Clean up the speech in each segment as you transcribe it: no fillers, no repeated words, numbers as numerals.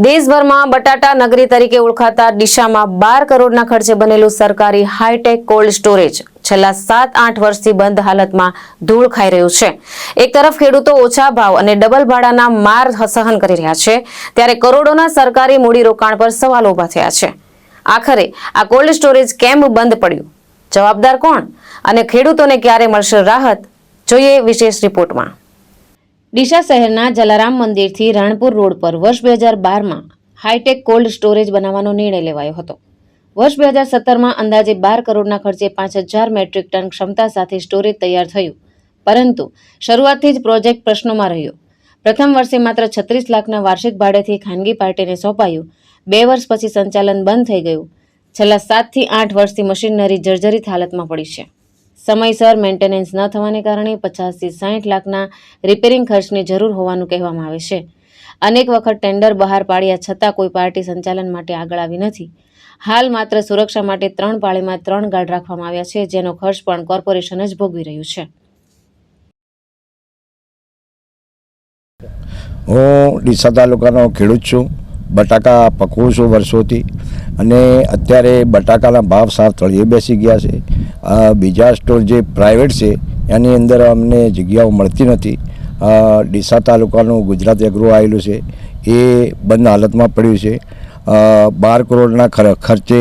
દેશભરમાં બટાટા નગરી તરીકે ઓળખાતા ડીસામાં 12 કરોડના ખર્ચે બનેલું સરકારી હાઈટેક કોલ્ડ સ્ટોરેજ છેલ્લા 7-8 વર્ષથી બંધ હાલતમાં ધૂળ ખાઈ રહ્યું છે। એક તરફ ખેડૂતો ઓછા ભાવ અને ડબલ ભાડાના માર સહન કરી રહ્યા છે, ત્યારે કરોડોના સરકારી મૂડીરોકાણ પર સવાલો ઉભા થયા છે। આખરે આ કોલ્ડ સ્ટોરેજ કેમ બંધ પડ્યું? જવાબદાર કોણ અને ખેડૂતોને ક્યારે મળશે રાહત? જોઈએ વિશેષ રિપોર્ટમાં। ડીસા શહેરના જલારામ મંદિરથી રાણપુર રોડ પર વર્ષ 2012માં હાઈટેક કોલ્ડ સ્ટોરેજ બનાવવાનો નિર્ણય લેવાયો હતો। વર્ષ 2017માં અંદાજે 12 કરોડના ખર્ચે 5000 મેટ્રિક ટન ક્ષમતા સાથે સ્ટોરેજ તૈયાર થયું, પરંતુ શરૂઆતથી જ પ્રોજેક્ટ પ્રશ્નોમાં રહ્યો। પ્રથમ વર્ષે માત્ર 36 લાખના વાર્ષિક ભાડેથી ખાનગી પાર્ટીને સોંપાયું। 2 વર્ષ પછી સંચાલન બંધ થઈ ગયું। છેલ્લા 7 થી 8 વર્ષથી મશીનરી જર્જરિત હાલતમાં પડી છે। સમયસર મેન્ટેનન્સ ન થવાને કારણે 50 થી 60 લાખના રિપેરિંગ ખર્ચની જરૂર હોવાનું કહેવામાં આવે છે। અનેક વખત ટેન્ડર બહાર પાડ્યા છતાં કોઈ પાર્ટી સંચાલન માટે આગળ આવી નથી। હાલ માત્ર સુરક્ષા માટે 3 પાળીમાં 3 ગાર્ડ રાખવામાં આવ્યા છે, જેનો ખર્ચ પણ કોર્પોરેશન જ ભોગવી રહ્યું છે। હું ડીસા તાલુકાનો ખેડૂત છું। બટાકા પકવું છું વર્ષોથી, અને અત્યારે બટાકાના ભાવ સાવ તળિયે બેસી ગયા છે। બીજા સ્ટોર જે પ્રાઇવેટ છે એની અંદર અમને જગ્યાઓ મળતી નથી। ડીસા તાલુકાનું ગુજરાત એગ્રો આવેલું છે, એ બંધ હાલતમાં પડ્યું છે। 12 કરોડના ખર્ચે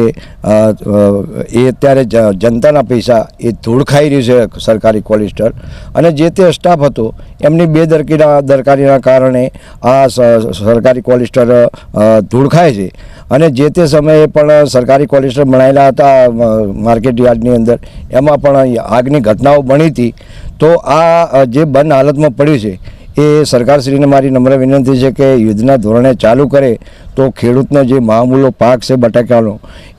એ અત્યારે જનતાના પૈસા એ ધૂળ ખાઈ રહ્યું છે સરકારી કોલ્ડ સ્ટોર, અને જે તે સ્ટાફ હતો એમની બેદરકારીના કારણે આ સરકારી કોલ્ડ સ્ટોર ધૂળ ખાય છે। અને જે તે સમયે પણ સરકારી કોલ્ડ સ્ટોર બનાવેલા હતા માર્કેટ યાર્ડની અંદર, એમાં પણ આગની ઘટનાઓ બની હતી। તો આ જે બંધ હાલતમાં પડ્યું છે એ સરકારશ્રીને મારી નમ્ર વિનંતી છે કે યુદ્ધના ધોરણે ચાલુ કરે તો ખેડૂતનો જે મહામૂલો પાક છે બટાકાનો,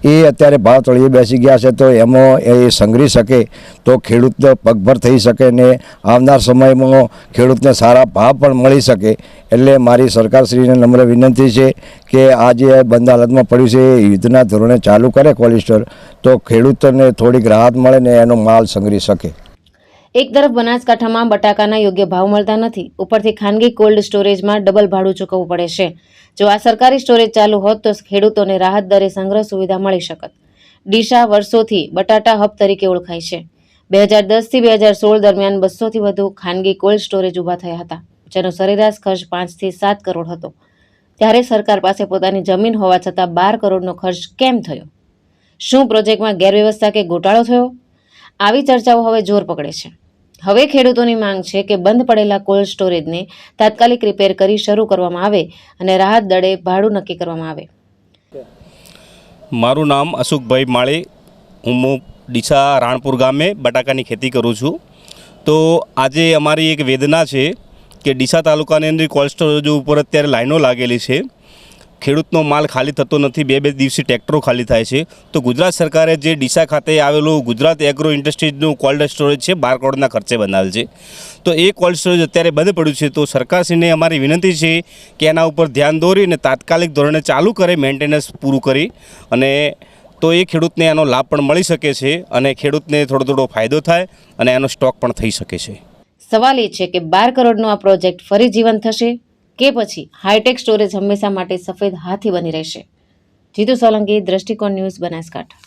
એ અત્યારે ભાવ તળિયે બેસી ગયા છે, તો એમાં એ સંઘરી શકે તો ખેડૂત પગભર થઈ શકે ને આવનાર સમયમાં ખેડૂતને સારા ભાવ પણ મળી શકે। એટલે મારી સરકારશ્રીને નમ્ર વિનંતી છે કે આ જે બંધ હાલતમાં પડ્યું છે એ યુદ્ધના ધોરણે ચાલુ કરે કોલ્ડ સ્ટોર, તો ખેડૂતોને થોડીક રાહત મળે ને એનો માલ સંઘરી શકે। એક તરફ બનાસકાંઠામાં બટાકાના યોગ્ય ભાવ મળતા નથી, ઉપરથી ખાનગી કોલ્ડ સ્ટોરેજમાં ડબલ ભાડું ચૂકવવું પડે છે। જો આ સરકારી સ્ટોરેજ ચાલુ હોત તો ખેડૂતોને રાહત દરે સંગ્રહ સુવિધા મળી શકત। ડીસા વર્ષોથી બટાટા હબ તરીકે ઓળખાય છે। 2010 થી 2016 દરમિયાન 200 થી વધુ ખાનગી કોલ્ડ સ્ટોરેજ ઊભા થયા હતા, જેનો સરેરાશ ખર્ચ 5 થી 7 કરોડ હતો। ત્યારે સરકાર પાસે પોતાની જમીન હોવા છતાં 12 કરોડનો ખર્ચ કેમ થયો? શું પ્રોજેક્ટમાં ગેરવ્યવસ્થા કે ગોટાળો થયો? આવી ચર્ચાઓ હવે જોર પકડે છે। હવે ખેડૂતોની માંગ છે કે બંધ પડેલા કોલ્ડ સ્ટોરેજને તાત્કાલિક રિપેર કરી શરૂ કરવામાં આવે અને રાહત દરે ભાડું નક્કી કરવામાં આવે। મારું નામ અશોકભાઈ માળી, હું ડીસા રાણપુર ગામે બટાકાની ખેતી કરું છું। તો આજે અમારી એક વેદના છે કે ડીસા તાલુકાની અંદર કોલ્ડ સ્ટોરેજ ઉપર અત્યારે લાઈનો લાગેલી છે, ખેડૂતનો માલ ખાલી થતો નથી, 2 દિવસથી ટ્રેક્ટરો ખાલી થાય છે। તો ગુજરાત સરકારે જે ડીસા ખાતે આવેલું ગુજરાત એગ્રો ઇન્ડસ્ટ્રીઝનું કોલ્ડ સ્ટોરેજ છે 12 કરોડના ખર્ચે બનાવેલ છે, તો એ કોલ્ડ સ્ટોરેજ અત્યારે બંધ પડ્યું છે। તો સરકારશ્રીને અમારી વિનંતી છે કે એના ઉપર ધ્યાન દોરી અને તાત્કાલિક ધોરણે ચાલુ કરે, મેન્ટેનન્સ પૂરું કરી, અને તો એ ખેડૂતને એનો લાભ પણ મળી શકે છે અને ખેડૂતને થોડો ફાયદો થાય અને એનો સ્ટોક પણ થઈ શકે છે। સવાલ એ છે કે 12 કરોડનો આ પ્રોજેક્ટ ફરી જીવંત થશે કે પછી હાઈટેક સ્ટોરેજ હંમેશા માટે સફેદ હાથી બની રહેશે? જીતુ સોલંકી, દ્રષ્ટિકોણ ન્યૂઝ, બનાસકાંઠા।